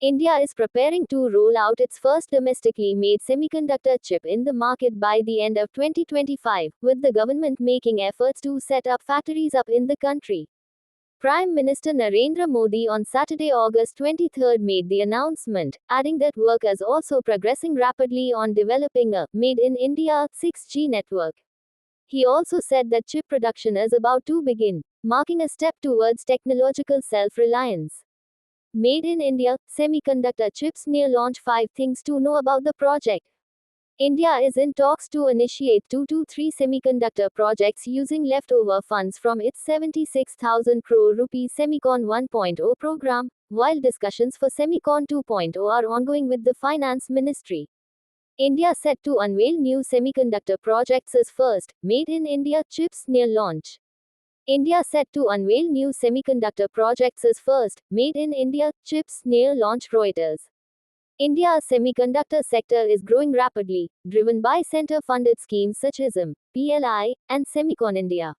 India is preparing to roll out its first domestically made semiconductor chip in the market by the end of 2025, with the government making efforts to set up factories in the country. Prime Minister Narendra Modi on Saturday, August 23, made the announcement, adding that work is also progressing rapidly on developing a Made in India 6G network. He also said that chip production is about to begin, marking a step towards technological self-reliance. Made in India, semiconductor chips near launch. 5 things to know about the project. India is in talks to initiate 2 to 3 semiconductor projects using leftover funds from its 76,000 crore rupees Semicon 1.0 program, while discussions for Semicon 2.0 are ongoing with the Finance Ministry. India set to unveil new semiconductor projects as first, Made in India chips near launch. India set to unveil new semiconductor projects as first, Made in India chips near launch. Reuters. India's semiconductor sector is growing rapidly, driven by center-funded schemes such as PLI and Semicon India.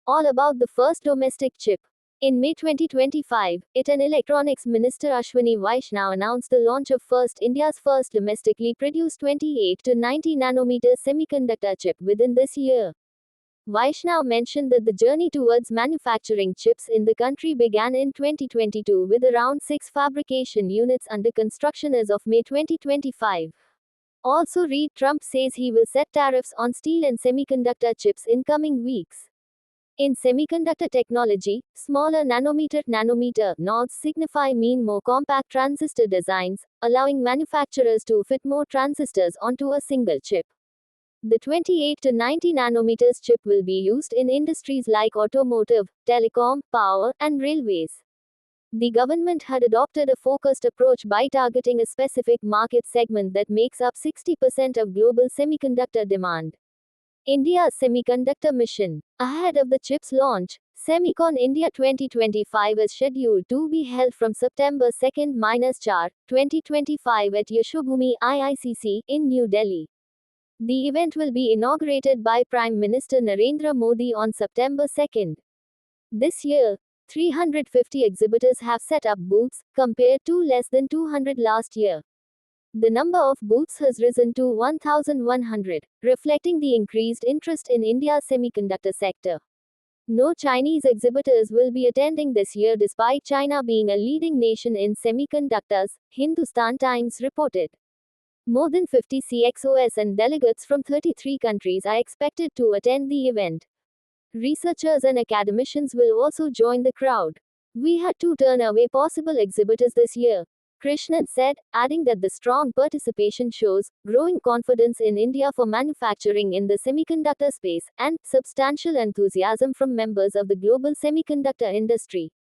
All about the first domestic chip. In May 2025, Electronics Minister Ashwini Vaishnaw announced the launch of India's first domestically produced 28 to 90 nanometer semiconductor chip within this year. Vaishnaw mentioned that the journey towards manufacturing chips in the country began in 2022 with around 6 fabrication units under construction as of May 2025. Also read, Trump says he will set tariffs on steel and semiconductor chips in coming weeks. In semiconductor technology, smaller nanometer nodes signify more compact transistor designs, allowing manufacturers to fit more transistors onto a single chip. The 28 to 90 nanometers chip will be used in industries like automotive, telecom, power, and railways. The government had adopted a focused approach by targeting a specific market segment that makes up 60% of global semiconductor demand. India's semiconductor mission. Ahead of the chip's launch, Semicon India 2025 is scheduled to be held from September 2-4, 2025 at Yashobhoomi IICC in New Delhi. The event will be inaugurated by Prime Minister Narendra Modi on September 2. This year, 350 exhibitors have set up booths, compared to less than 200 last year. The number of booths has risen to 1,100, reflecting the increased interest in India's semiconductor sector. No Chinese exhibitors will be attending this year despite China being a leading nation in semiconductors, Hindustan Times reported. More than 50 CXOs and delegates from 33 countries are expected to attend the event. Researchers and academicians will also join the crowd. We had to turn away possible exhibitors this year, Krishnan said, adding that the strong participation shows growing confidence in India for manufacturing in the semiconductor space and substantial enthusiasm from members of the global semiconductor industry.